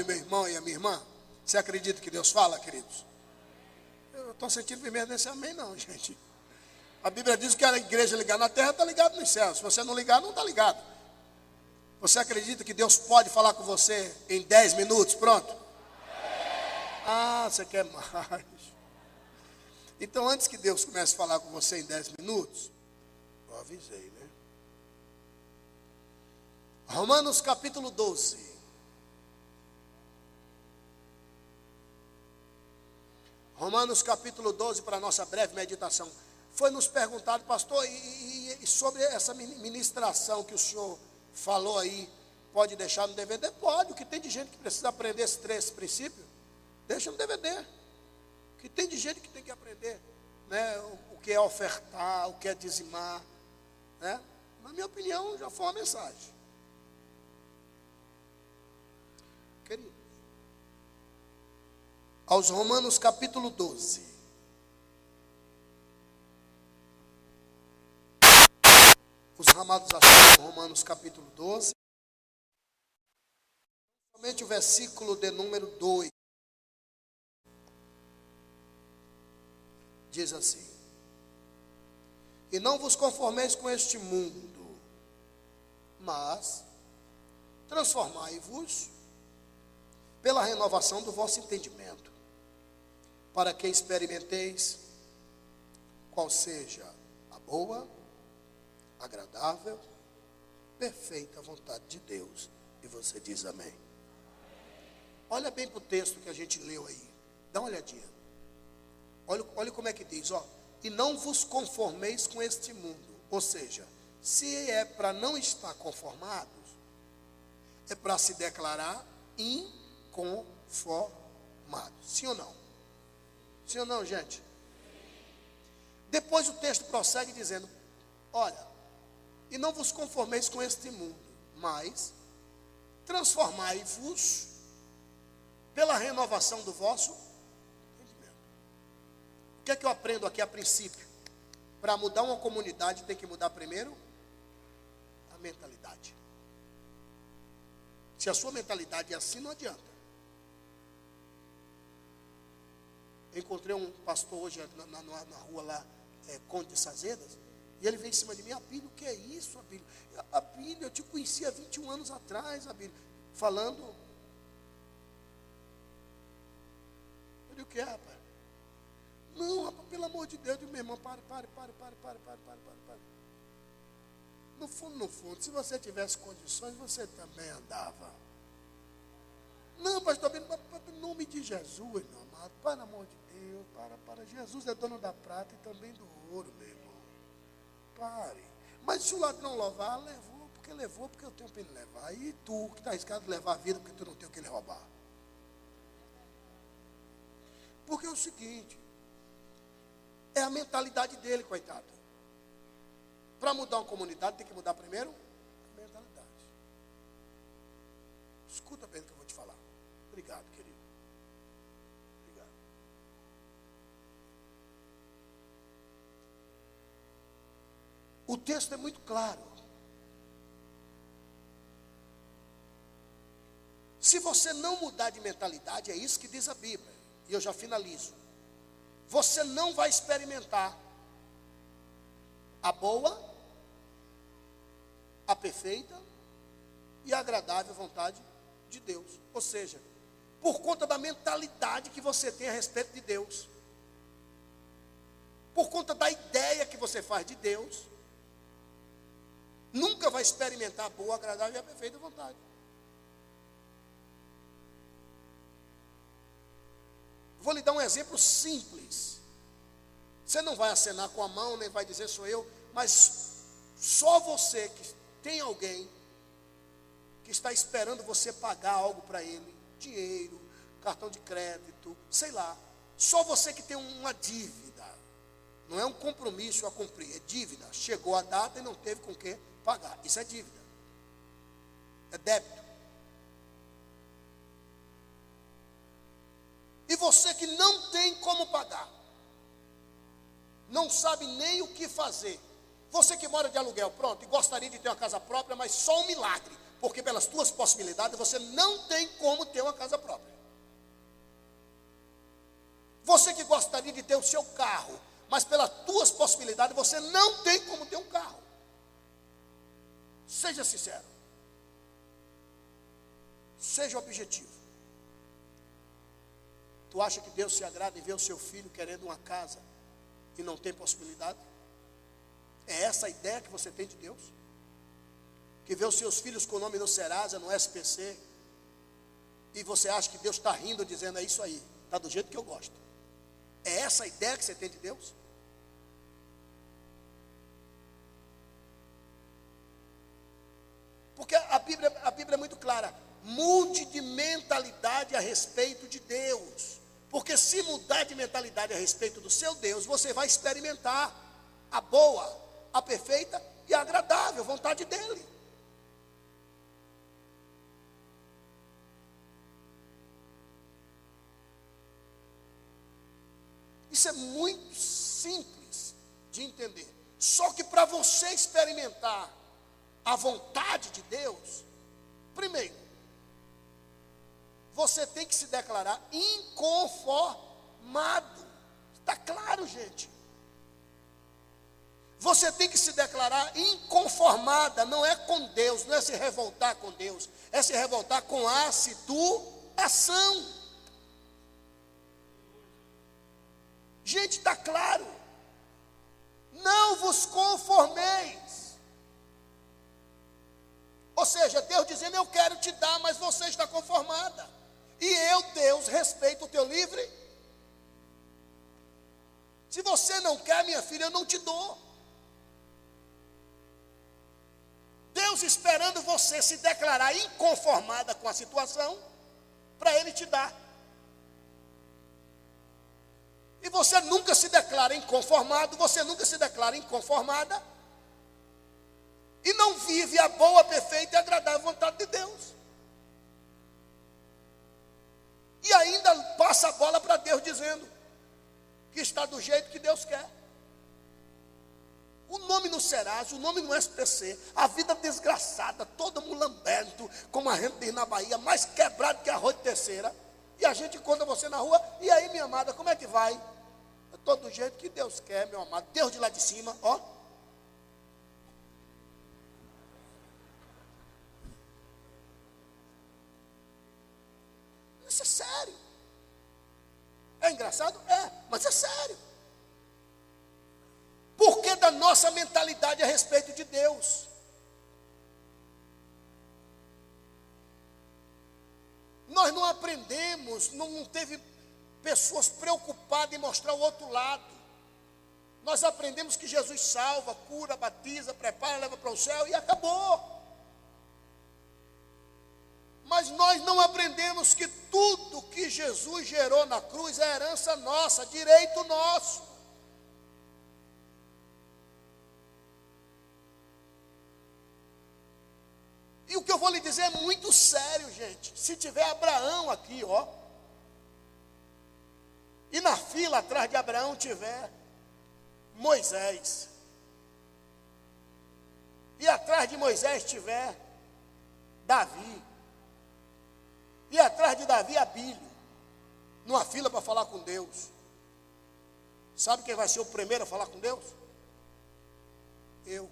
meu irmão e a minha irmã? Você acredita que Deus fala, queridos? Eu estou sentindo primeiro nesse amém não, gente. A Bíblia diz que a igreja ligada na terra está ligada nos céus. Se você não ligar, não está ligado. Você acredita que Deus pode falar com você em 10 minutos? Pronto? Ah, você quer mais. Então, antes que Deus comece a falar com você em 10 minutos, eu avisei, né? Romanos capítulo 12. Romanos capítulo 12, para a nossa breve meditação. Foi nos perguntado, pastor, e sobre essa ministração que o senhor falou aí, pode deixar no DVD? Pode, o que tem de gente que precisa aprender esses 3 princípios, deixa no DVD. O que tem de gente que tem que aprender, né? O que é ofertar, o que é dizimar, né? Na minha opinião, já foi uma mensagem. Querido, aos Romanos capítulo 12. Os amados acharam Romanos capítulo 12. Somente o versículo de número 2. Diz assim: e não vos conformeis com este mundo, mas transformai-vos pela renovação do vosso entendimento, para que experimenteis qual seja a boa, agradável, perfeita vontade de Deus. E você diz amém. Olha bem para o texto que a gente leu aí. Dá uma olhadinha. Olha como é que diz, ó. E não vos conformeis com este mundo. Ou seja, se é para não estar conformados, é para se declarar inconformados. Sim ou não? Sim ou não, gente? Depois o texto prossegue dizendo: olha, e não vos conformeis com este mundo, mas transformai-vos pela renovação do vosso entendimento. O que é que eu aprendo aqui a princípio? Para mudar uma comunidade tem que mudar primeiro a mentalidade. Se a sua mentalidade é assim, não adianta. Eu encontrei um pastor hoje na rua lá, Conde de Sazedas, e ele veio em cima de mim: Abílio, o que é isso, Abílio? Abílio, eu te conheci há 21 anos atrás, Abílio. Falando. Eu digo: o que é, rapaz? Não, rapaz, pelo amor de Deus, eu digo: meu irmão, pare. No fundo, se você tivesse condições, você também andava. Não, pastor, em nome de Jesus, meu amado, para amor de Deus, para. Jesus é dono da prata e também do ouro, meu irmão. Pare. Mas se o ladrão louvar, levou porque eu tenho para ele levar. E tu, que está arriscado de levar a vida porque tu não tem o que ele roubar. Porque é o seguinte, é a mentalidade dele, coitado. Para mudar uma comunidade, tem que mudar primeiro a mentalidade. Escuta bem o que eu vou te falar. Obrigado, querido. Obrigado. O texto é muito claro. Se você não mudar de mentalidade, é isso que diz a Bíblia, e eu já finalizo, você não vai experimentar a boa, a perfeita e a agradável vontade de Deus. Ou seja, por conta da mentalidade que você tem a respeito de Deus, por conta da ideia que você faz de Deus, nunca vai experimentar a boa, agradável e a perfeita vontade. Vou lhe dar um exemplo simples. Você não vai acenar com a mão, nem vai dizer sou eu, mas só você que tem alguém que está esperando você pagar algo para ele, dinheiro, cartão de crédito, sei lá. Só você que tem uma dívida, não é um compromisso a cumprir, é dívida. Chegou a data e não teve com que pagar. Isso é dívida, é débito. E você que não tem como pagar, não sabe nem o que fazer. Você que mora de aluguel, pronto, e gostaria de ter uma casa própria, mas só um milagre Porque pelas tuas possibilidades você não tem como ter uma casa própria. Você que gostaria de ter o seu carro, mas pelas tuas possibilidades você não tem como ter um carro. Seja sincero. Seja objetivo. Tu acha que Deus se agrada em ver o seu filho querendo uma casa e não tem possibilidade? É essa a ideia que você tem de Deus? Que vê os seus filhos com o nome no Serasa, no SPC, e você acha que Deus está rindo, dizendo, é isso aí, está do jeito que eu gosto. É essa a ideia que você tem de Deus? Porque a Bíblia é muito clara. Mude de mentalidade a respeito de Deus. Porque se mudar de mentalidade a respeito do seu Deus, você vai experimentar a boa, a perfeita e a agradável vontade dEle. Isso é muito simples de entender. Só que para você experimentar a vontade de Deus, primeiro, você tem que se declarar inconformado. Está claro, gente? Você tem que se declarar inconformada, não é com Deus, não é se revoltar com Deus, é se revoltar com a situação. Gente, está claro. Não vos conformeis. Ou seja, Deus dizendo, eu quero te dar, mas você está conformada. E eu, Deus, respeito o teu livre. Se você não quer, minha filha, eu não te dou. Deus esperando você se declarar inconformada com a situação, para Ele te dar. E você nunca se declara inconformado, você nunca se declara inconformada, e não vive a boa, perfeita e agradável vontade de Deus. E ainda passa a bola para Deus dizendo que está do jeito que Deus quer. O nome no Serasa, o nome no SPC, a vida desgraçada, todo mulambento, como a gente diz na Bahia, mais quebrado que arroz de terceira. E a gente encontra você na rua, e aí, minha amada, como é que vai? É todo do jeito que Deus quer, meu amado. Deus de lá de cima, ó. Isso é sério. É engraçado? É, mas é sério. Por que da nossa mentalidade a respeito de Deus? Nós não aprendemos, não teve pessoas preocupadas em mostrar o outro lado. Nós aprendemos que Jesus salva, cura, batiza, prepara, leva para o céu e acabou. Mas nós não aprendemos que tudo que Jesus gerou na cruz é herança nossa, direito nosso. E o que eu vou lhe dizer é muito sério, gente. Se tiver Abraão aqui, ó, e na fila atrás de Abraão tiver Moisés, e atrás de Moisés tiver Davi, e atrás de Davi Abílio, numa fila para falar com Deus, sabe quem vai ser o primeiro a falar com Deus? Eu.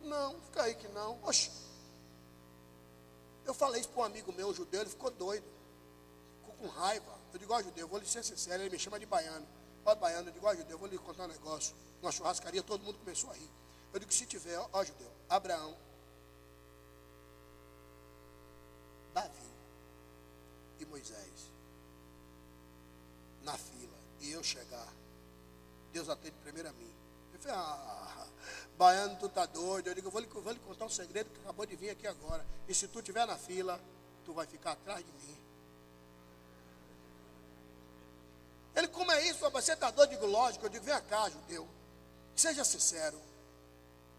Não, fica aí que não. Oxe. Eu falei isso para um amigo meu, um judeu, ele ficou doido. Ficou com raiva. Eu digo, ó judeu, eu vou lhe ser sincero, ele me chama de baiano. Ó baiano, eu digo, ó judeu, eu vou lhe contar um negócio. Numa churrascaria, todo mundo começou a rir. Eu digo, se tiver, ó judeu, Abraão, Davi e Moisés na fila, e eu chegar, Deus atende primeiro a mim. Ele falou, baiano, tu tá doido. Eu digo, eu vou lhe contar um segredo que acabou de vir aqui agora. E se tu estiver na fila, tu vai ficar atrás de mim. Ele, como é isso? Você está doido? Eu digo, lógico. Eu digo, vem cá, judeu. Seja sincero.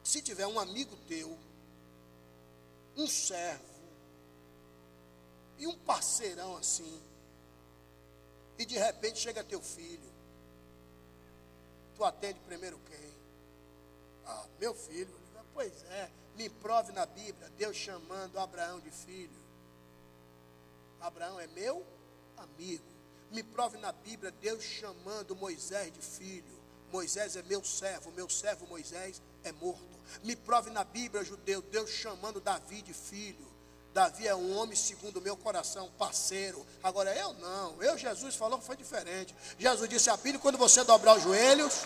Se tiver um amigo teu, um servo, e um parceirão assim, e de repente chega teu filho, tu atende primeiro quem? Ah, meu filho. Pois é, me prove na Bíblia, Deus chamando Abraão de filho. Abraão é meu amigo. Me prove na Bíblia, Deus chamando Moisés de filho. Moisés é meu servo Moisés é morto. Me prove na Bíblia, judeu, Deus chamando Davi de filho. Davi é um homem segundo o meu coração, parceiro. Agora eu não, Jesus falou que foi diferente. Jesus disse a Bíblia, quando você dobrar os joelhos,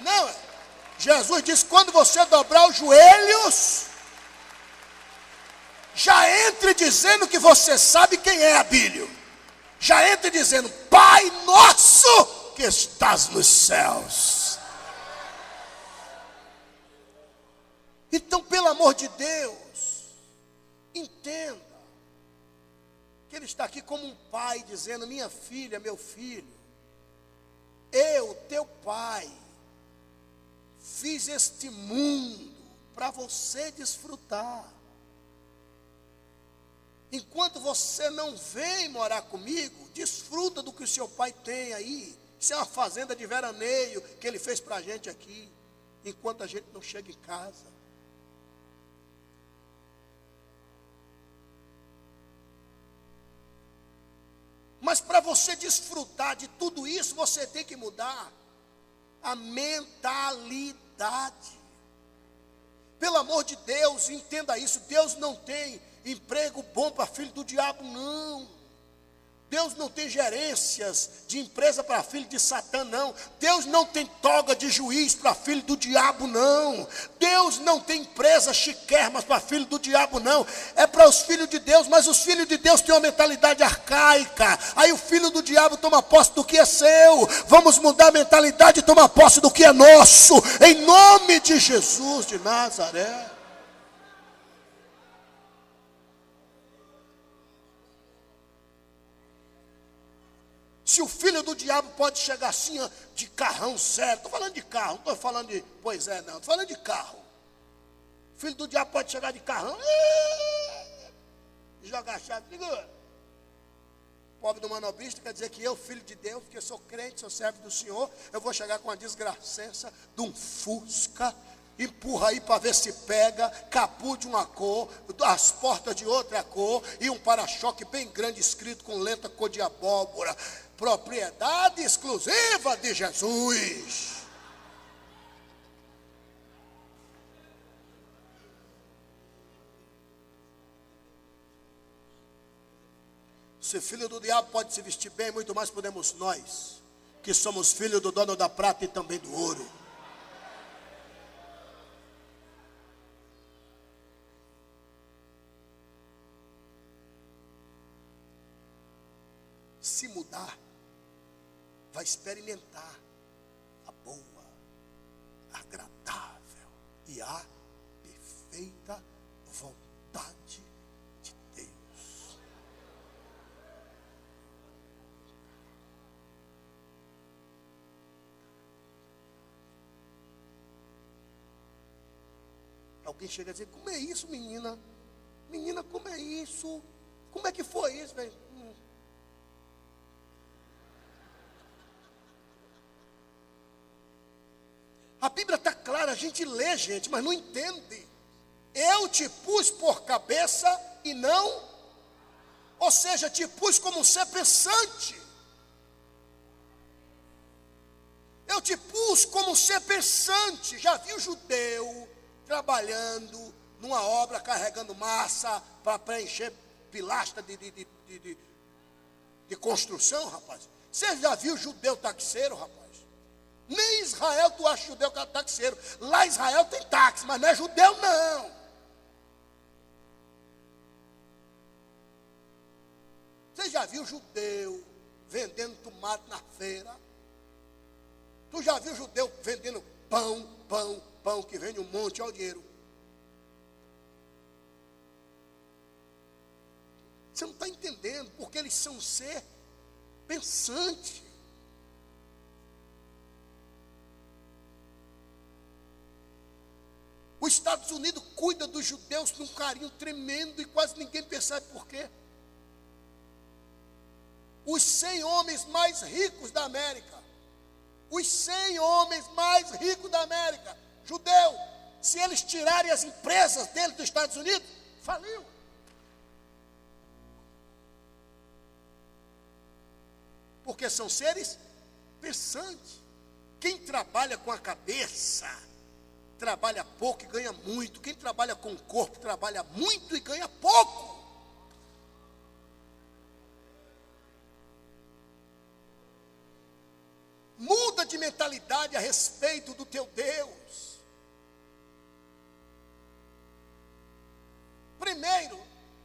não, Jesus disse, quando você dobrar os joelhos, já entre dizendo que você sabe quem é Abílio. Já entre dizendo, Pai nosso que estás nos céus. Então, pelo amor de Deus, entenda que Ele está aqui como um pai dizendo, minha filha, meu filho, eu, teu pai, fiz este mundo para você desfrutar. Enquanto você não vem morar comigo, desfruta do que o seu pai tem aí. Isso é uma fazenda de veraneio que ele fez para a gente aqui, enquanto a gente não chega em casa. Mas para você desfrutar de tudo isso, você tem que mudar a mentalidade. Pelo amor de Deus, entenda isso. Deus não tem emprego bom para filho do diabo, não. Deus não tem gerências de empresa para filho de Satã, não. Deus não tem toga de juiz para filho do diabo, não. Deus não tem empresa chiquérrimas para filho do diabo, não. É para os filhos de Deus, mas os filhos de Deus têm uma mentalidade arcaica. Aí o filho do diabo toma posse do que é seu. Vamos mudar a mentalidade e tomar posse do que é nosso. Em nome de Jesus de Nazaré. Se o filho do diabo pode chegar assim, ó, de carrão zero. Estou falando de carro, não estou falando de pois é, não. Estou falando de carro. O filho do diabo pode chegar de carrão. Jogar a chave. Segura. Pobre do manobrista quer dizer que eu, filho de Deus, porque sou crente, sou servo do Senhor, eu vou chegar com a desgracença de um Fusca. Empurra aí para ver se pega, capô de uma cor, as portas de outra cor e um para-choque bem grande escrito com letra cor de abóbora. Propriedade exclusiva de Jesus. Se filho do diabo pode se vestir bem, muito mais podemos nós, que somos filhos do dono da prata e também do ouro. Se mudar, vai experimentar a boa, agradável e a perfeita vontade de Deus. Alguém chega a dizer, como é isso, menina? Menina, como é isso? Como é que foi isso, velho? A Bíblia está clara, a gente lê, gente, mas não entende. Eu te pus por cabeça e não, ou seja, te pus como um ser pensante. Eu te pus como um ser pensante. Já viu judeu trabalhando numa obra, carregando massa para preencher pilastra de construção, rapaz? Você já viu judeu taxeiro, rapaz? Nem em Israel tu acha judeu que é taxeiro. Lá em Israel tem táxi, mas não é judeu não. Você já viu judeu vendendo tomate na feira? Tu já viu judeu vendendo pão, que vende um monte, olha o dinheiro. Você não está entendendo, porque eles são um ser pensante. Os Estados Unidos cuida dos judeus com um carinho tremendo e quase ninguém percebe por quê. Os 100 homens mais ricos da América, os 100 homens mais ricos da América, judeu, se eles tirarem as empresas dele dos Estados Unidos, faliu. Porque são seres pensantes. Quem trabalha com a cabeça, trabalha pouco e ganha muito. Quem trabalha com o corpo, trabalha muito e ganha pouco. Muda de mentalidade a respeito do teu Deus. Primeiro,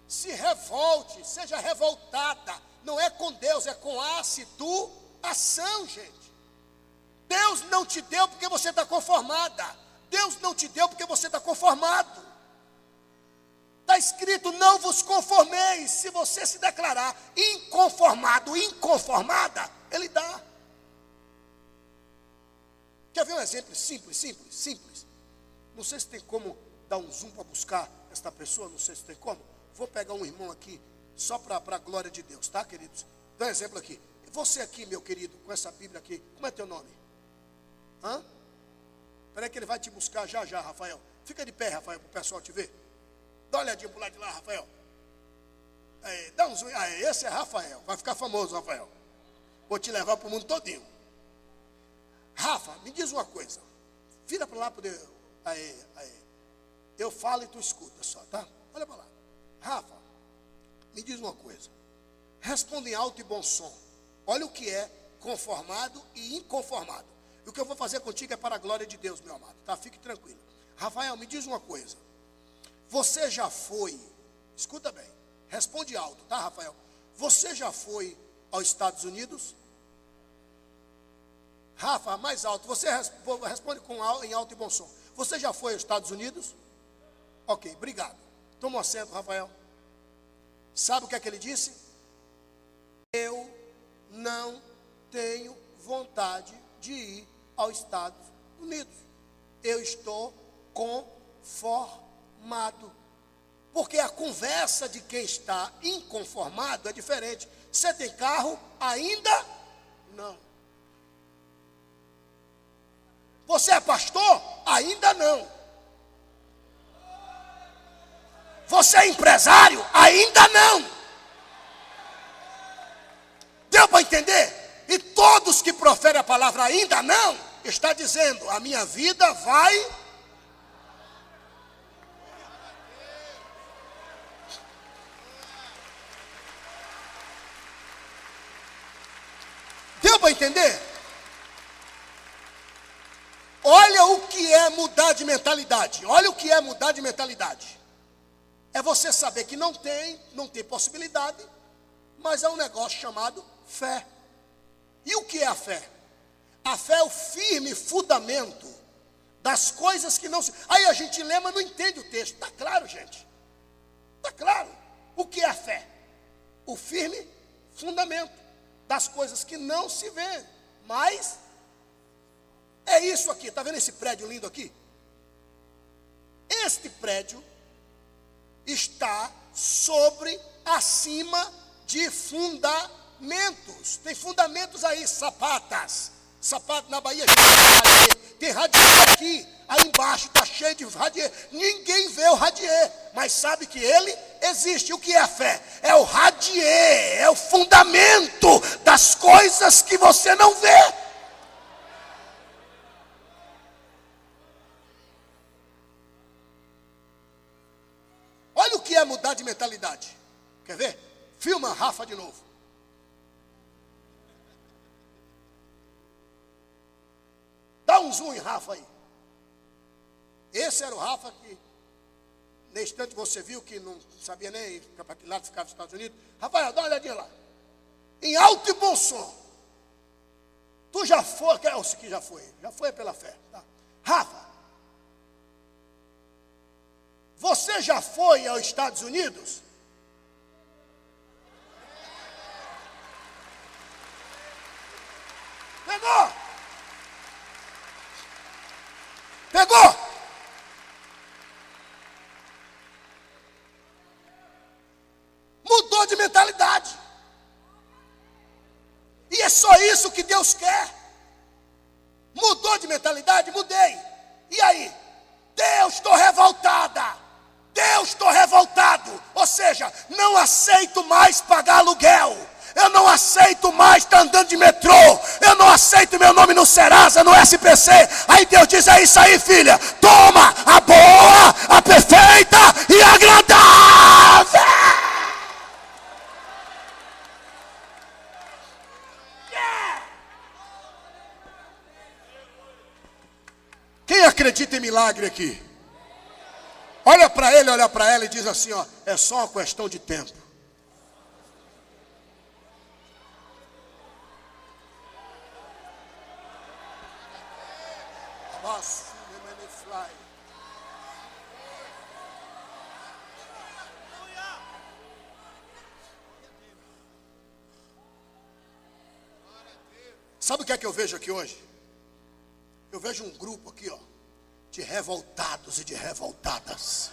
se revolte, seja revoltada. Não é com Deus, é com a situação, gente. Deus não te deu porque você está conformada. Deus não te deu porque você está conformado. Está escrito, não vos conformeis. Se você se declarar inconformado, inconformada, Ele dá. Quer ver um exemplo simples? Não sei se tem como dar um zoom para buscar esta pessoa, não sei se tem como. Vou pegar um irmão aqui, só para a glória de Deus, tá, queridos? Dá um exemplo aqui. Você aqui, meu querido, com essa Bíblia aqui, como é teu nome? Espera aí que ele vai te buscar já, Rafael. Fica de pé, Rafael, para o pessoal te ver. Dá uma olhadinha para o lado de lá, Rafael. Aí, dá um zoom. Esse é Rafael, vai ficar famoso, Rafael. Vou te levar para o mundo todinho. Rafa, me diz uma coisa. Vira para lá, poder. Aí. Eu falo e tu escuta só, tá? Olha para lá. Rafa, me diz uma coisa. Responde em alto e bom som. Olha o que é conformado e inconformado. E o que eu vou fazer contigo é para a glória de Deus, meu amado, tá? Fique tranquilo. Rafael, me diz uma coisa. Você já foi, escuta bem, responde alto, tá, Rafael? Você já foi aos Estados Unidos? Rafa, mais alto. Você responde em alto e bom som. Você já foi aos Estados Unidos? Ok, obrigado. Toma um assento, Rafael. Sabe o que é que ele disse? Eu não tenho vontade de ir aos Estados Unidos. Eu estou conformado. Porque a conversa de quem está inconformado é diferente. Você tem carro? Ainda não. Você é pastor? Ainda não. Você é empresário? Ainda não. Deu para entender? E todos que proferem a palavra ainda não, está dizendo, a minha vida vai... Deu para entender? Olha o que é mudar de mentalidade. Olha o que é mudar de mentalidade. É você saber que não tem possibilidade, mas é um negócio chamado fé. E o que é a fé? A fé é o firme fundamento das coisas que não se... Aí a gente lê, mas não entende o texto. Está claro, gente? Está claro. O que é a fé? O firme fundamento das coisas que não se vê, mas... É isso aqui, está vendo esse prédio lindo aqui? Este prédio está acima de fundamentos. Tem fundamentos aí, sapatas. Sapato na Bahia, tem radier aqui. Aí embaixo está cheio de radier. Ninguém vê o radier, mas sabe que ele existe. O que é a fé? É o radier, é o fundamento das coisas que você não vê. Olha o que é mudar de mentalidade. Quer ver? Filma Rafa de novo. Dá um zoom em Rafa aí. Esse era o Rafa que, no instante você viu que não sabia nem para que lado ficava os Estados Unidos. Rafael, dá uma olhadinha lá. Em alto e bom som. Tu já foi, que é o que já foi pela fé. Tá? Rafa. Você já foi aos Estados Unidos? Pegou? Pegou? Mudou de mentalidade. E é só isso que Deus quer. Mudou de mentalidade? Mudei. E aí? Deus aceito mais pagar aluguel. Eu não aceito mais estar andando de metrô. Eu não aceito meu nome no Serasa, no SPC. Aí Deus diz, é isso aí, filha. Toma a boa, a perfeita e agradável. Quem acredita em milagre aqui? Olha para ele, olha para ela e diz assim, ó, é só uma questão de tempo. Sabe o que é que eu vejo aqui hoje? Eu vejo um grupo aqui, ó, de revoltados e de revoltadas.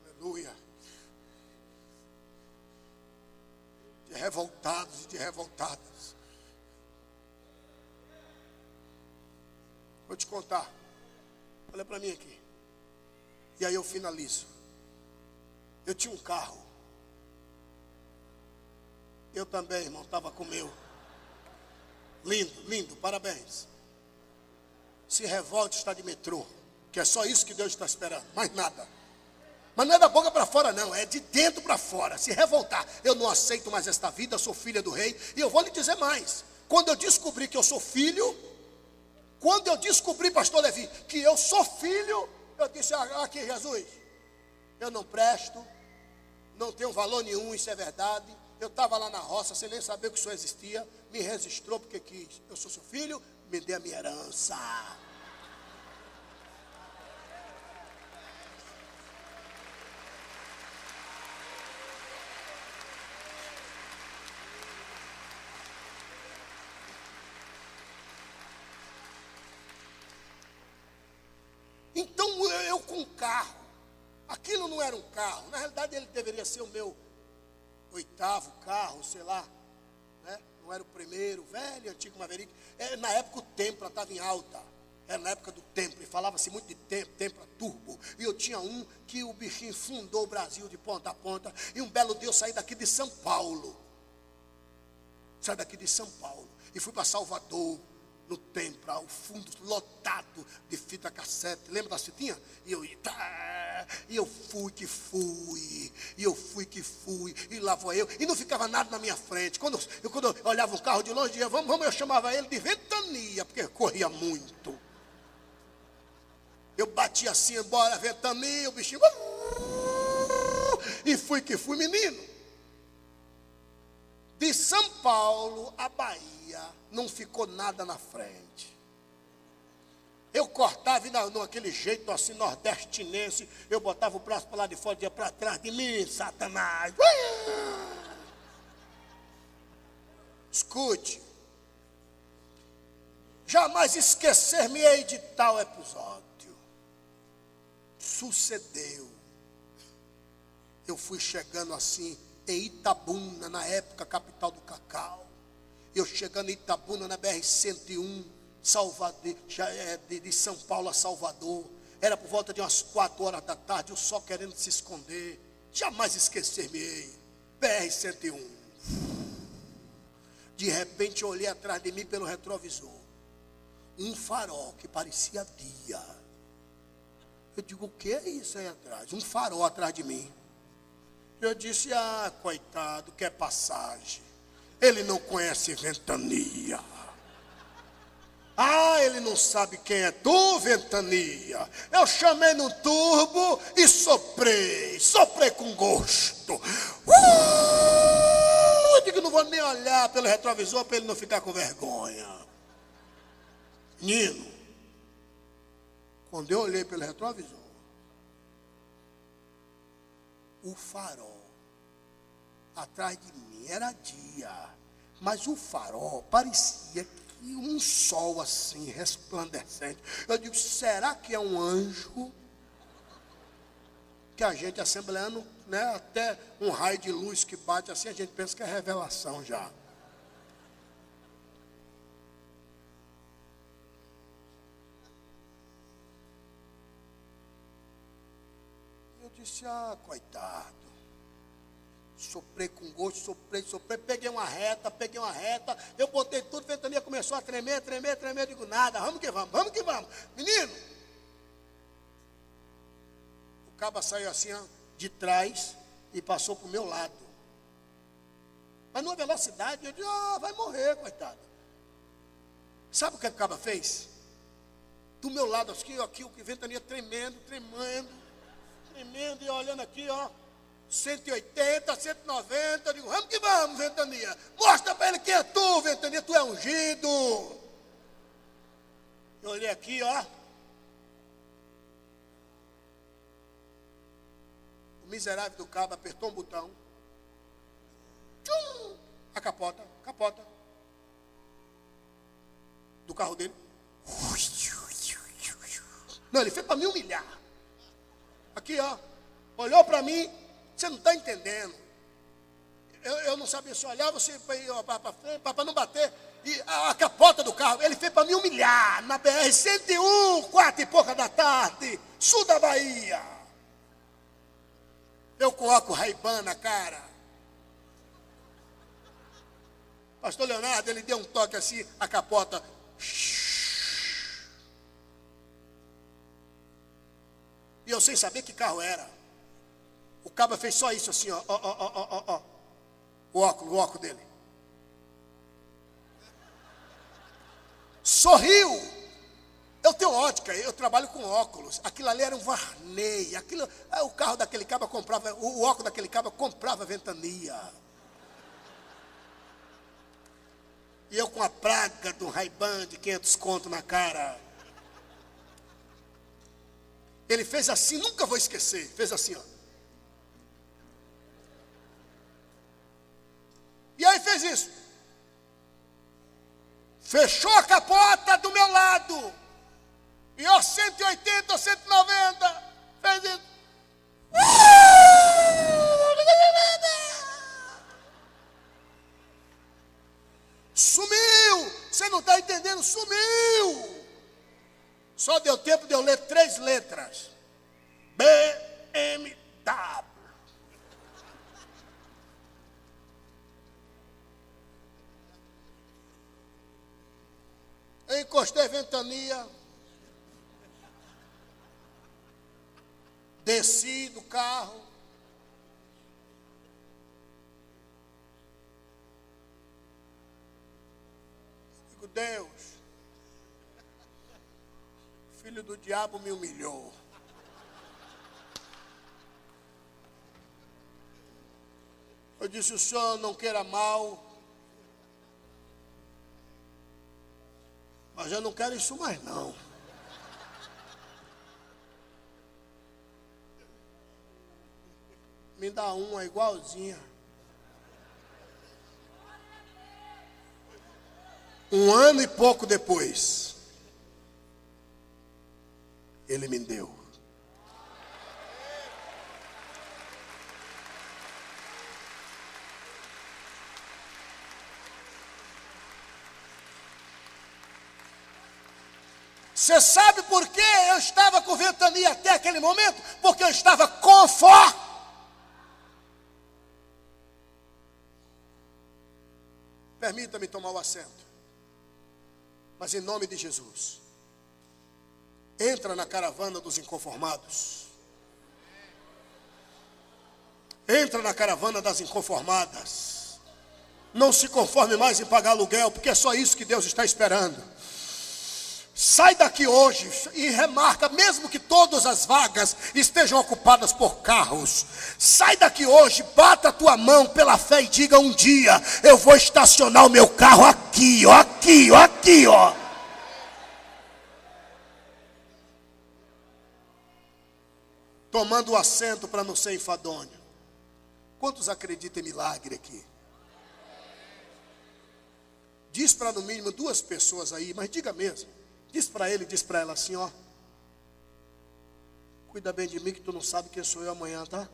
Aleluia. De revoltados e de revoltadas. Vou te contar. Olha para mim aqui. E aí eu finalizo. Eu tinha um carro. Eu também, irmão, estava com o meu. Lindo, lindo, parabéns. Se revolte, está de metrô. Que é só isso que Deus está esperando, mais nada. Mas não é da boca para fora não, é de dentro para fora. Se revoltar, eu não aceito mais esta vida, eu sou filha do rei. E eu vou lhe dizer mais. Quando eu descobri que eu sou filho, quando eu descobri, pastor Levi, que eu sou filho, eu disse, aqui Jesus, eu não presto, não tenho valor nenhum, isso é verdade. Eu estava lá na roça, sem nem saber que o senhor existia, me registrou porque quis. Eu sou seu filho, me dê a minha herança. Então eu com um carro, aquilo não era um carro, na realidade ele deveria ser o meu 8º carro, sei lá, né? Não era o primeiro, velho, antigo Maverick. Na época o Tempra estava em alta, era na época do Tempra, e falava-se muito de Tempra turbo, e eu tinha um que o bichinho fundou o Brasil de ponta a ponta, e um belo dia eu saí daqui de São Paulo, e fui para Salvador, no Tempra, o fundo lotado de fita cassete, lembra das fitinhas? E eu fui que fui, e lá vou eu, e não ficava nada na minha frente. Quando eu olhava o carro de longe, dizia, vamos, eu chamava ele de ventania, porque corria muito. Eu batia assim, embora ventania, o bichinho, e fui que fui, menino. De São Paulo a Bahia, não ficou nada na frente. Eu cortava e naquele jeito assim, nordestinense, eu botava o braço para lá de fora, ia para trás de mim, Satanás. Escute, jamais esquecer-me-ei de tal episódio. Sucedeu. Eu fui chegando assim, em Itabuna, na época, capital do cacau. Eu chegando em Itabuna, na BR-101, de São Paulo a Salvador. Era por volta de umas 4 horas da tarde, o sol querendo se esconder. Jamais esquecer-me-ei. BR-101. De repente eu olhei atrás de mim pelo retrovisor. Um farol que parecia dia. Eu digo, o que é isso aí atrás? Um farol atrás de mim. Eu disse, coitado, quer passagem. Ele não conhece ventania. Ele não sabe quem é tu, ventania. Eu chamei no turbo e soprei com gosto. Eu digo, não vou nem olhar pelo retrovisor para ele não ficar com vergonha. Menino, quando eu olhei pelo retrovisor, o farol atrás de mim era dia, mas o farol parecia que um sol assim resplandecente. Eu digo, será que é um anjo? Que a gente assembleando, né, até um raio de luz que bate assim, a gente pensa que é revelação já. disse, coitado. Soprei com gosto, soprei, peguei uma reta, eu botei tudo, a ventania começou a tremer, digo, nada, vamos que vamos. Menino, o caba saiu assim, ó, de trás e passou para o meu lado. Mas numa velocidade, eu disse, vai morrer, coitado. Sabe o que o caba fez? Do meu lado, aqui, o que ventania tremendo, e olhando aqui, 180, 190, eu digo, vamos que vamos, ventania. Mostra para ele quem é tu, ventania, tu é ungido. Eu olhei aqui, o miserável do cabo apertou um botão. Tchum, a capota do carro dele. Não, ele fez para me humilhar. Aqui, olhou para mim. Você não está entendendo. Eu não sabia se olhar, você ia para frente, para não bater. E a capota do carro, ele fez para me humilhar. Na BR-101, 4h pouca da tarde, sul da Bahia. Eu coloco o Ray-Ban na cara. Pastor Leonardo, ele deu um toque assim, a capota. E eu sem saber que carro era. O caba fez só isso assim, ó. O óculos dele. Sorriu. Eu tenho ótica, eu trabalho com óculos. Aquilo ali era um Varney. O carro daquele caba comprava, o óculos daquele caba comprava ventania. E eu com a praga do Ray-Ban de 500 conto na cara. Ele fez assim, nunca vou esquecer. Fez assim, ó. E aí fez isso. Fechou a capota do meu lado. E 180, 190. Fez isso. Sumiu. Você não está entendendo? Sumiu. Só deu tempo de eu ler 3 letras. BMW. Eu encostei a ventania, desci do carro, digo, Deus, o filho do diabo me humilhou. Eu disse, o senhor não queira mal, mas eu não quero isso mais não. Me dá uma igualzinha. 1 ano e pouco depois, ele me deu. Você sabe por que eu estava com ventania até aquele momento? Porque eu estava com fome. Permita-me tomar o assento. Mas em nome de Jesus, entra na caravana dos inconformados. Entra na caravana das inconformadas. Não se conforme mais em pagar aluguel, porque é só isso que Deus está esperando. Sai daqui hoje e remarca, mesmo que todas as vagas estejam ocupadas por carros. Sai daqui hoje, bata a tua mão pela fé e diga, um dia eu vou estacionar o meu carro aqui, ó. Tomando o assento para não ser enfadonho. Quantos acreditam em milagre aqui? Diz para no mínimo 2 pessoas aí, mas diga mesmo. Diz para ele, diz para ela assim, ó. Cuida bem de mim que tu não sabe quem sou eu amanhã, tá?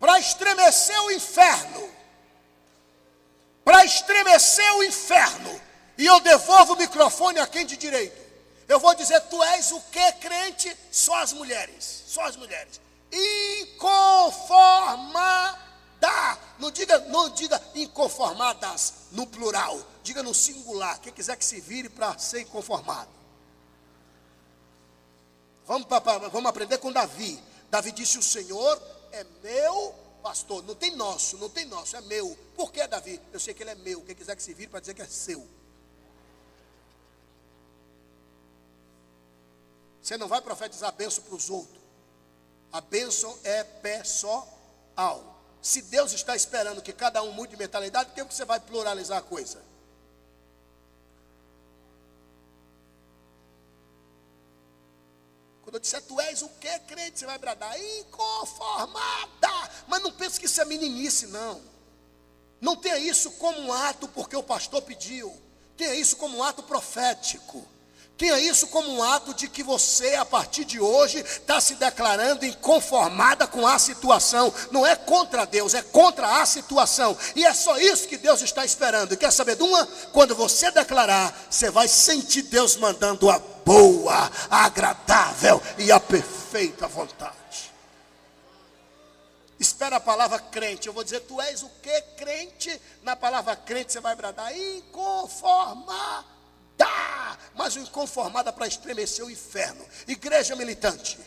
para estremecer o inferno. Para estremecer o inferno. E eu devolvo o microfone a quem de direito. Eu vou dizer, tu és o que, crente? Só as mulheres. Só as mulheres. Inconformada. Não diga inconformadas no plural. Diga no singular. Quem quiser que se vire para ser inconformado. Vamos aprender com Davi. Davi disse, o Senhor é meu pastor. Não tem nosso, é meu. Por que, Davi? Eu sei que ele é meu. Quem quiser que se vire para dizer que é seu. Você não vai profetizar a bênção para os outros. A bênção é pessoal. Se Deus está esperando que cada um mude de mentalidade, por que você vai pluralizar a coisa? Quando eu disser, tu és o que, crente? Você vai bradar, inconformada. Mas não pense que isso é meninice, não. Não tenha isso como um ato porque o pastor pediu. Tenha isso como um ato profético. Tenha isso como um ato de que você, a partir de hoje, está se declarando inconformada com a situação. Não é contra Deus, é contra a situação. E é só isso que Deus está esperando. E quer saber de uma? Quando você declarar, você vai sentir Deus mandando a boa, a agradável e a perfeita vontade. Espera a palavra crente. Eu vou dizer, tu és o que, crente? Na palavra crente você vai bradar, inconformada. Mas o inconformada para estremecer o inferno. Igreja militante,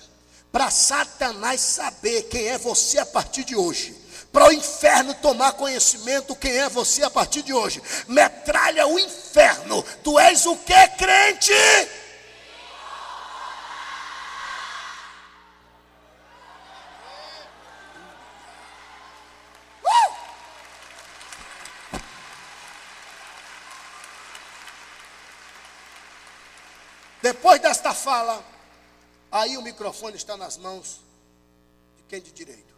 para Satanás saber quem é você a partir de hoje, para o inferno tomar conhecimento quem é você a partir de hoje, metralha o inferno. Tu és o que, crente? Depois desta fala, aí o microfone está nas mãos de quem de direito.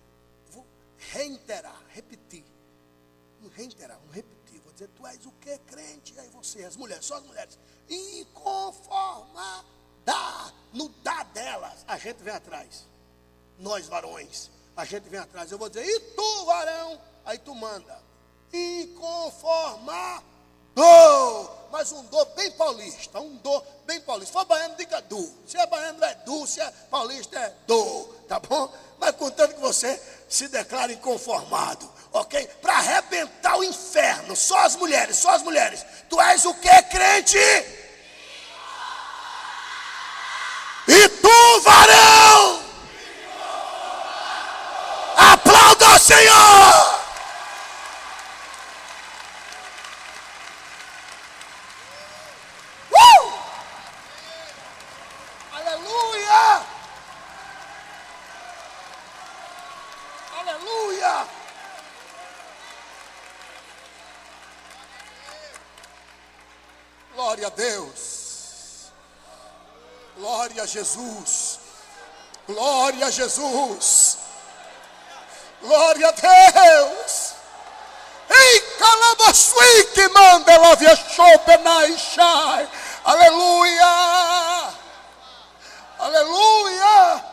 Vou reiterar, repetir. Vou dizer, tu és o que, crente? Aí você, as mulheres, só as mulheres. Inconformada. No dá delas, a gente vem atrás. Nós, varões, a gente vem atrás. Eu vou dizer, e tu, varão? Aí tu manda. Inconformado. Mas um do bem paulista. Se for baiano, diga do. Se é baiano, é do. Se é paulista, é do. Tá bom? Mas contanto que você se declare inconformado. Ok? Para arrebentar o inferno. Só as mulheres. Tu és o que, crente? E tu, varão? Aplauda o Senhor! Aleluia! Glória a Deus. Glória a Jesus. Glória a Jesus. Glória a Deus. Ei, calabasui que manda ela via chopenai shai. Aleluia. Aleluia.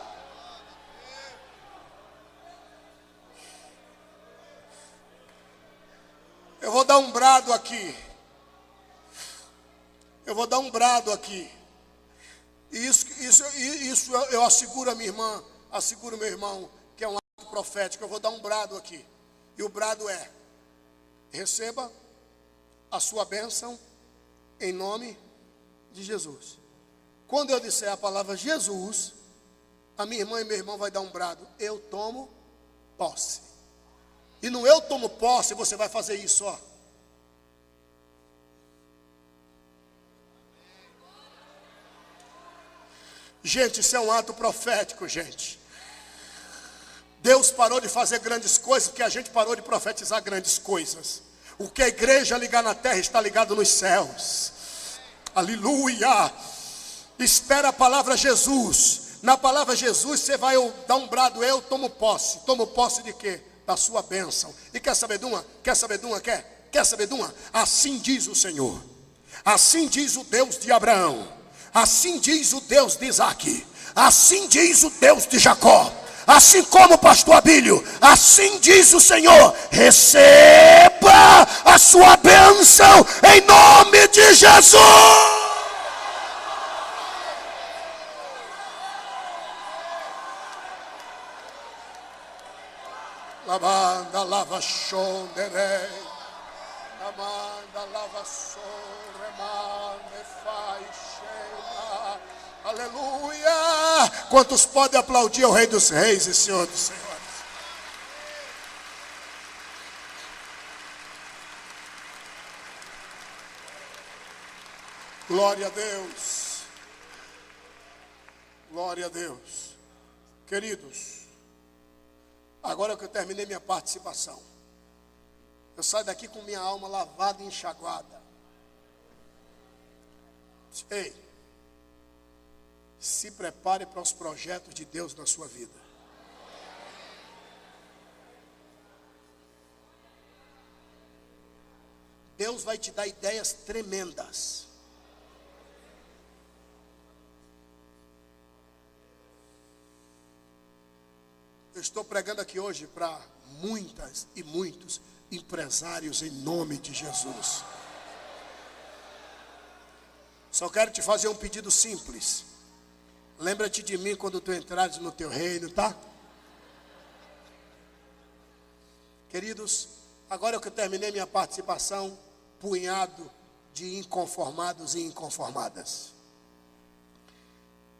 Eu vou dar um brado aqui. E isso eu asseguro a minha irmã, asseguro meu irmão, que é um ato profético. Eu vou dar um brado aqui. E o brado é: receba a sua bênção em nome de Jesus. Quando eu disser a palavra Jesus, a minha irmã e meu irmão vai dar um brado. Eu tomo posse. E no eu tomo posse, você vai fazer isso, ó. Gente, isso é um ato profético, gente. Deus parou de fazer grandes coisas porque a gente parou de profetizar grandes coisas. O que a igreja ligar na terra está ligado nos céus. Aleluia. Espera a palavra Jesus. Na palavra Jesus você vai dar um brado. Eu tomo posse. Tomo posse de quê? Da sua bênção. E quer saber de uma? Quer saber de uma? Assim diz o Senhor. Assim diz o Deus de Abraão. Assim diz o Deus de Isaac. Assim diz o Deus de Jacó. assim como o pastor Abílio, assim diz o Senhor: receba a sua bênção em nome de Jesus. Lavanda lava shonderei, amanda lava soremane faz cheia. Aleluia! Quantos podem aplaudir ao Rei dos Reis e Senhor dos Senhores? Glória a Deus. Glória a Deus. Queridos, agora que eu terminei minha participação, eu saio daqui com minha alma lavada e enxaguada. Ei, se prepare para os projetos de Deus na sua vida. Deus vai te dar ideias tremendas. Eu estou pregando aqui hoje para muitas e muitos empresários em nome de Jesus. Só quero te fazer um pedido simples. Lembra-te de mim quando tu entrares no teu reino, tá? Queridos, agora que eu terminei minha participação, punhado de inconformados e inconformadas.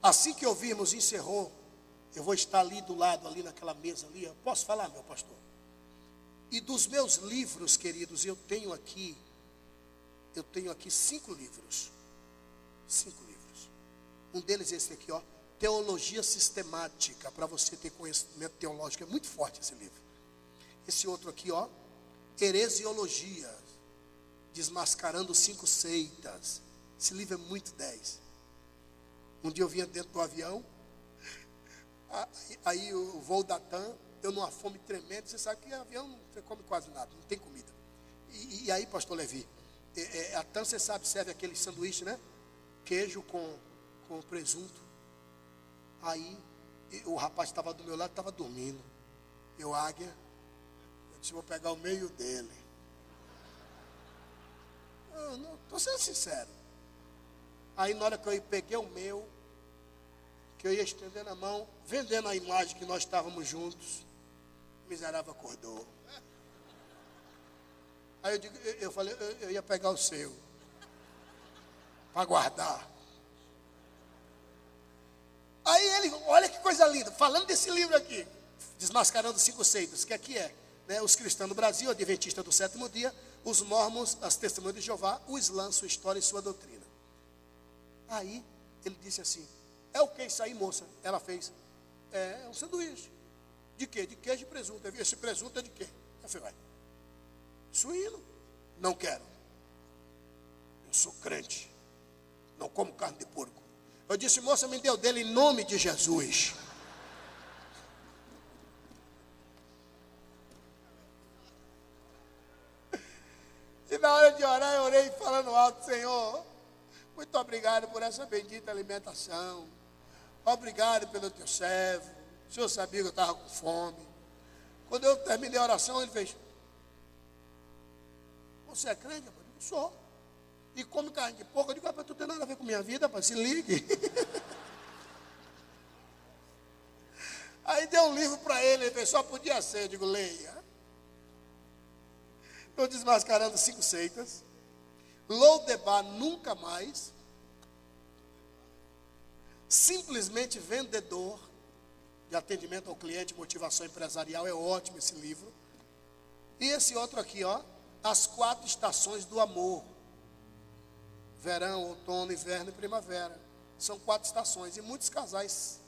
Assim que ouvirmos, encerrou. Eu vou estar ali do lado, ali naquela mesa ali. Eu posso falar, meu pastor? E dos meus livros, queridos, eu tenho aqui 5 livros. 5 livros. Um deles é esse aqui, ó. Teologia Sistemática, para você ter conhecimento teológico. É muito forte esse livro. Esse outro aqui, ó. Heresiologia, desmascarando 5 seitas. Esse livro é muito 10. Um dia eu vinha dentro do avião. Aí o voo da TAM, eu numa fome tremenda. Você sabe que avião não come quase nada, não tem comida. E aí, pastor Levi, a TAM, você sabe, serve aquele sanduíche, né? Queijo com presunto. Aí o rapaz estava do meu lado, estava dormindo. Águia, eu disse: vou pegar o meio dele. Eu não estou sendo sincero. Aí na hora que eu peguei o meu, que eu ia estendendo a mão, vendendo a imagem que nós estávamos juntos, o miserável acordou. Aí eu falei, eu ia pegar o seu, para guardar. Aí ele, olha que coisa linda, falando desse livro aqui, Desmascarando 5 Seitas, que aqui é, né, os cristãos do Brasil, Adventista do Sétimo Dia, os mormons, as Testemunhas de Jeová, o Islã, sua história e sua doutrina. Aí ele disse assim: é o que isso aí, moça? Ela fez: é um sanduíche. De quê? De queijo e presunto. Eu vi, esse presunto é de quê? Eu falei: vai, suíno. Não quero. Eu sou crente. Não como carne de porco. Eu disse: moça, me deu dele em nome de Jesus. E na hora de orar, eu orei falando alto: Senhor, muito obrigado por essa bendita alimentação. Obrigado pelo teu servo. O Senhor sabia que eu estava com fome. Quando eu terminei a oração, ele fez: você é crente? Eu digo: sou. E come carne de porco? Eu digo: rapaz, tu tem nada a ver com minha vida, rapaz, se ligue. Aí deu um livro para ele fez: só podia ser. Eu digo: leia. Estou desmascarando 5 seitas. Lodebar nunca mais. Simplesmente vendedor, de atendimento ao cliente, motivação empresarial. É ótimo esse livro. E esse outro aqui, ó, As 4 Estações do Amor. Verão, outono, inverno e primavera. São 4 estações. E muitos casais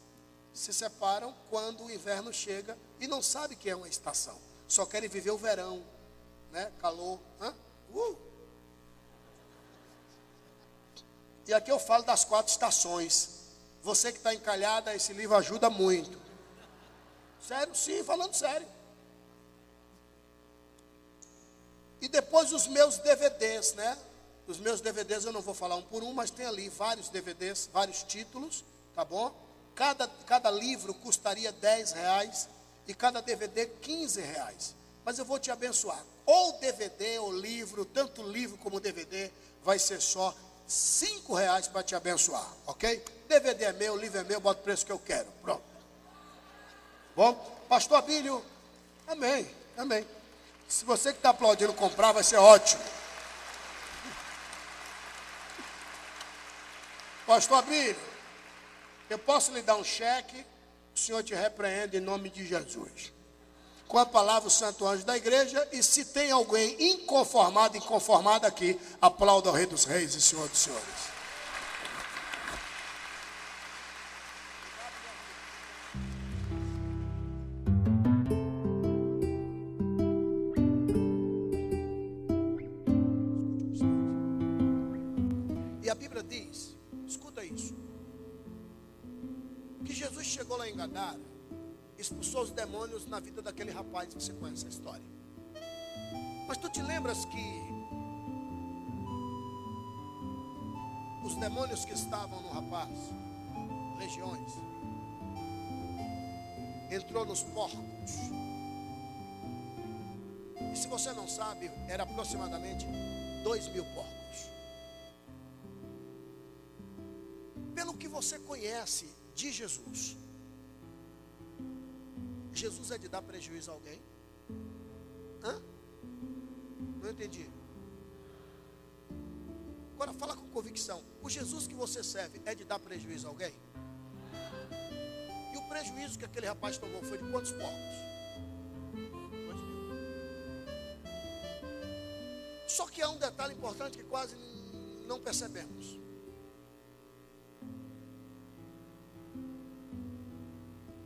se separam quando o inverno chega e não sabem que é uma estação. Só querem viver o verão, né? Calor. E aqui eu falo das 4 estações. Você que está encalhada, esse livro ajuda muito. Sério, sim, falando sério. E depois os meus DVDs, né? Os meus DVDs eu não vou falar um por um, mas tem ali vários DVDs, vários títulos, tá bom? cada livro custaria R$10 e cada DVD R$15. Mas eu vou te abençoar. Ou DVD ou livro, tanto livro como DVD, vai ser só R$5 para te abençoar, ok? DVD é meu, livro é meu, boto o preço que eu quero. Pronto. Bom, pastor Abílio, amém, amém. Se você que está aplaudindo comprar, vai ser ótimo. Pastor Abílio, eu posso lhe dar um cheque, o Senhor te repreende em nome de Jesus. Com a palavra o santo anjo da igreja, e se tem alguém inconformado aqui, aplauda ao Rei dos Reis e Senhor dos Senhores. E a Bíblia diz, escuta isso, que Jesus chegou lá em Gadara, expulsou os demônios na vida daquele rapaz, você conhece a história. Mas tu te lembras que os demônios que estavam no rapaz, legiões, entrou nos porcos. E se você não sabe, era aproximadamente 2.000 porcos. Pelo que você conhece de Jesus, Jesus é de dar prejuízo a alguém? Hã? Não entendi. Agora fala com convicção. O Jesus que você serve é de dar prejuízo a alguém? E o prejuízo que aquele rapaz tomou foi de quantos porcos? 2.000. Só que há um detalhe importante que quase não percebemos.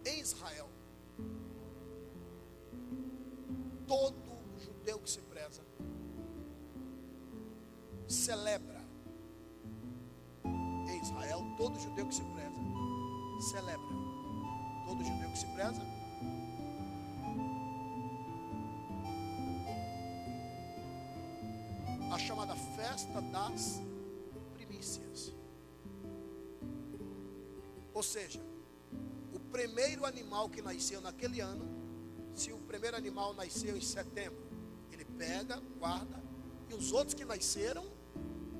Em Israel, todo judeu que se preza celebra. Em Israel, todo judeu que se preza celebra. Todo judeu que se preza a chamada festa das primícias. Ou seja, o primeiro animal que nasceu naquele ano, se o primeiro animal nasceu em setembro, ele pega, guarda, e os outros que nasceram,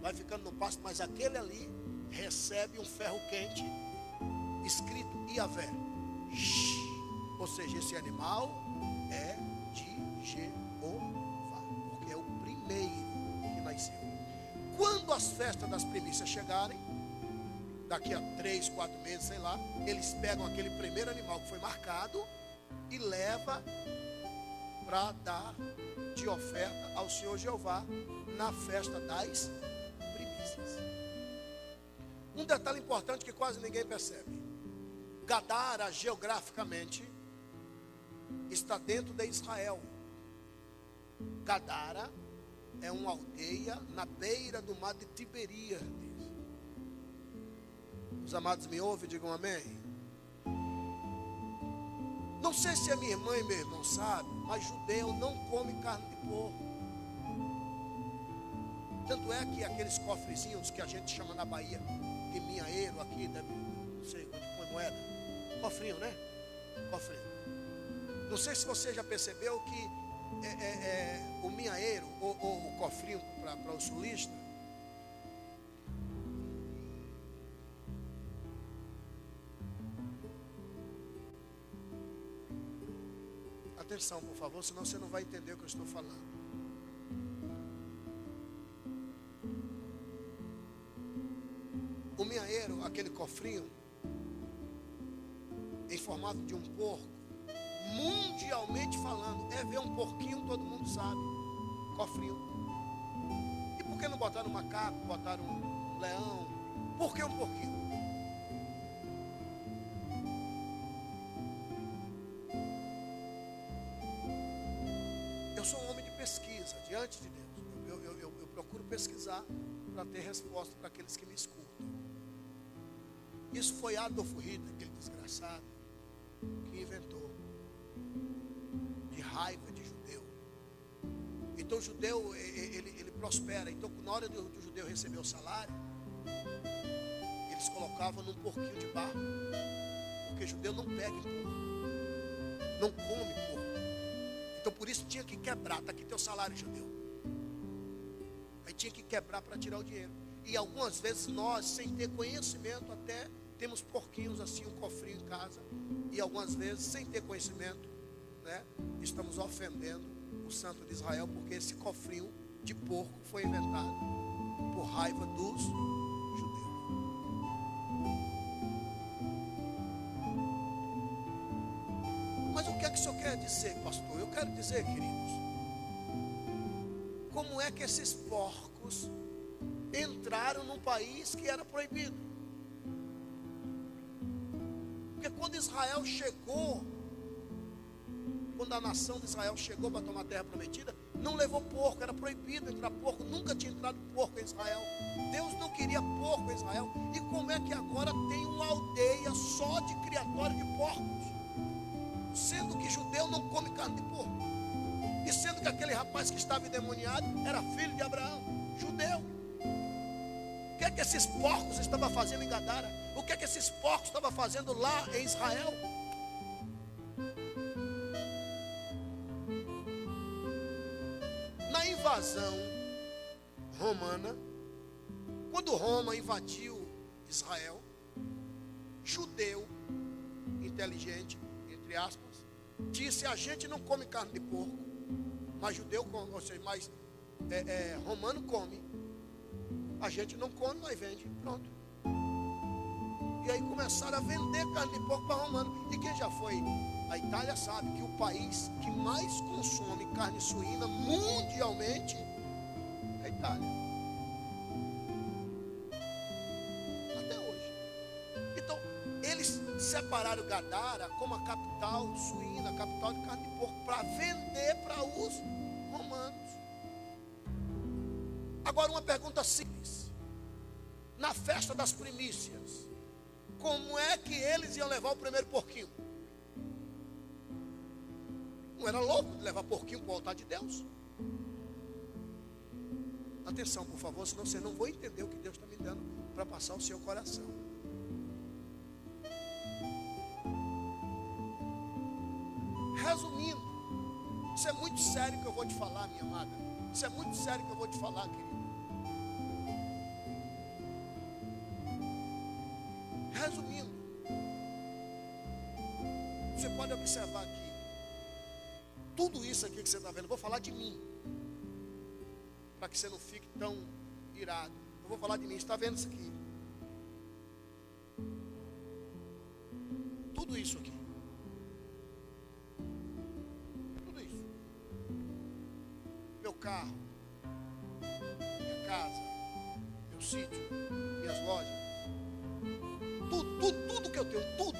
vai ficando no pasto, mas aquele ali recebe um ferro quente, escrito Iavé. Ou seja, esse animal é de Jeová, porque é o primeiro que nasceu. Quando as festas das primícias chegarem, daqui a 3, 4 meses, sei lá, eles pegam aquele primeiro animal que foi marcado e leva para dar de oferta ao Senhor Jeová na festa das primícias. Um detalhe importante que quase ninguém percebe: Gadara geograficamente está dentro de Israel. Gadara é uma aldeia na beira do mar de Tiberíades. Os amados me ouvem, digam amém. Não sei se a minha irmã e meu irmão sabem, mas judeu não come carne de porco. Tanto é que aqueles cofrezinhos que a gente chama na Bahia de minhaeiro aqui, não sei onde põe moeda, cofrinho, né? Cofrinho. Não sei se você já percebeu que o minhaeiro ou o cofrinho para o sulista, atenção, por favor, senão você não vai entender o que eu estou falando. O minhaeiro, aquele cofrinho, em formato de um porco, mundialmente falando, é ver um porquinho, todo mundo sabe, cofrinho. E por que não botaram um macaco, botaram um leão? Por que um porquinho? Eu sou um homem de pesquisa, diante de Deus. Eu procuro pesquisar para ter resposta para aqueles que me escutam. Isso foi Adolf Hitler, aquele desgraçado, que inventou. De raiva de judeu. Então o judeu, ele prospera. Então na hora do judeu receber o salário, eles colocavam num porquinho de barro. porque judeu não pega em porco, não come porco. Então por isso tinha que quebrar. Está aqui teu salário, judeu. Aí tinha que quebrar para tirar o dinheiro. E algumas vezes nós, sem ter conhecimento, até temos porquinhos assim, um cofrinho em casa. E algumas vezes, sem ter conhecimento, né, estamos ofendendo o santo de Israel, porque esse cofrinho de porco foi inventado por raiva dos judeus. Mas o que é que o senhor quer dizer, pastor? Eu quero dizer, queridos, como é que esses porcos entraram num país que era proibido? Porque quando Israel chegou, quando a nação de Israel chegou para tomar a terra prometida, não levou porco, era proibido entrar porco, nunca tinha entrado porco em Israel. Deus não queria porco em Israel. E como é que agora tem uma aldeia só de criatório de porcos? Sendo que judeu não come carne de porco. E sendo que aquele rapaz que estava endemoniado era filho de Abraão, judeu. O que é que esses porcos estavam fazendo em Gadara? O que é que esses porcos estavam fazendo lá em Israel? Na invasão romana, quando Roma invadiu Israel, judeu inteligente, entre aspas, disse: a gente não come carne de porco, mas judeu come, ou seja, mas romano come. A gente não come, mas vende, pronto. E aí começaram a vender carne de porco para romano. E quem já foi à Itália sabe que o país que mais consome carne suína mundialmente é a Itália. Até hoje. Então, eles separaram Gadara como a capital suína, a capital de carne de porco, para vender para os romanos. Agora uma pergunta simples. Na festa das primícias, como é que eles iam levar o primeiro porquinho? Não era louco de levar porquinho para o altar de Deus? Atenção, por favor, senão você não vai entender o que Deus está me dando para passar ao seu coração. Resumindo, isso é muito sério que eu vou te falar, minha amada. Isso é muito sério que eu vou te falar, querido. Resumindo, você pode observar aqui, tudo isso aqui que você está vendo, eu vou falar de mim, para que você não fique tão irado. Eu vou falar de mim, você está vendo isso aqui? Tudo isso aqui. Tudo isso. Meu carro, minha casa, meu sítio, minhas lojas. Tudo que eu tenho, tudo.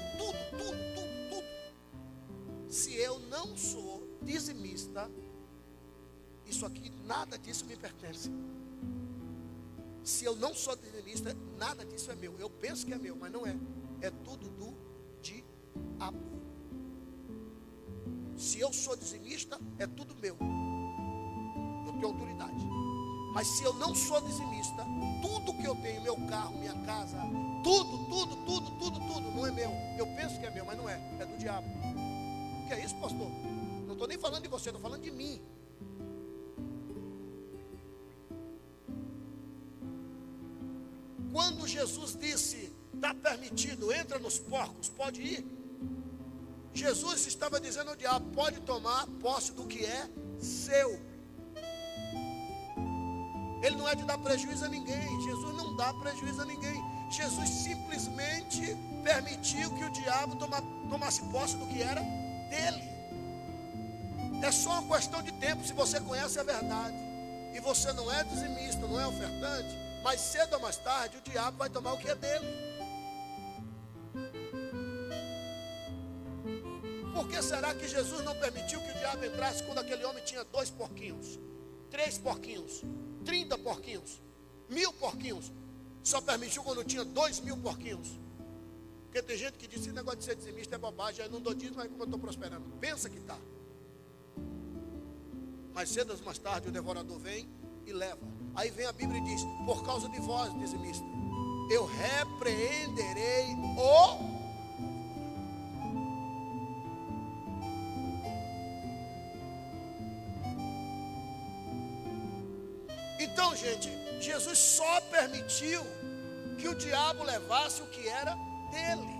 Se eu não sou dizimista, isso aqui, nada disso me pertence. Se eu não sou dizimista, nada disso é meu. Eu penso que é meu, mas não é. É tudo do diabo. Se eu sou dizimista, é tudo meu. Eu tenho autoridade. Mas se eu não sou dizimista, tudo que eu tenho, meu carro, minha casa, tudo, não é meu. Eu penso que é meu, mas não é. É do diabo. O que é isso, pastor? Não estou nem falando de você, estou falando de mim. Quando Jesus disse: está permitido, entra nos porcos, pode ir. Jesus estava dizendo ao diabo: pode tomar posse do que é seu. Ele não é de dar prejuízo a ninguém. Jesus não dá prejuízo a ninguém. Jesus simplesmente permitiu que o diabo tomasse posse do que era dele. É só uma questão de tempo. Se você conhece a verdade e você não é dizimista, não é ofertante, mas cedo ou mais tarde o diabo vai tomar o que é dele. Por que será que Jesus não permitiu que o diabo entrasse quando aquele homem tinha 2 porquinhos, 3 porquinhos, 30 porquinhos, 1000 porquinhos? Só permitiu quando tinha 2000 porquinhos. Porque tem gente que diz: esse negócio de ser dizimista é bobagem, eu não dou dízimo, mas como eu estou prosperando? Pensa que está. Mas cedo ou mais tarde o devorador vem e leva. Aí vem a Bíblia e diz: por causa de vós, dizimista, eu repreenderei o... Então, gente, Jesus só permitiu que o diabo levasse o que era dele.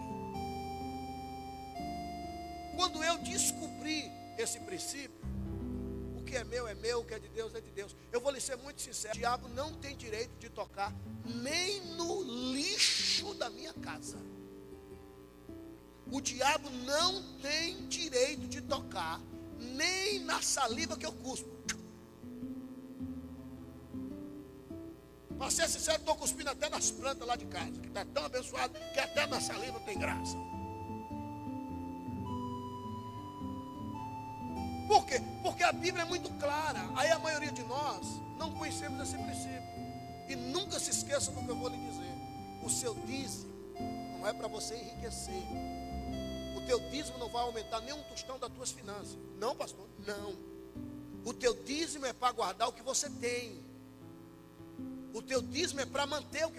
Quando eu descobri esse princípio, o que é meu, o que é de Deus, eu vou lhe ser muito sincero, o diabo não tem direito de tocar nem no lixo da minha casa. O diabo não tem direito de tocar nem na saliva que eu cuspo. Para ser sincero, estou cuspindo até nas plantas lá de casa, que está tão abençoado que até na saliva tem graça. Por quê? Porque a Bíblia é muito clara. Aí a maioria de nós não conhecemos esse princípio. E nunca se esqueça do que eu vou lhe dizer. O seu dízimo não é para você enriquecer. O teu dízimo não vai aumentar nem um tostão das tuas finanças. Não, pastor, não. O teu dízimo é para guardar o que você tem. O teu dízimo é para manter o que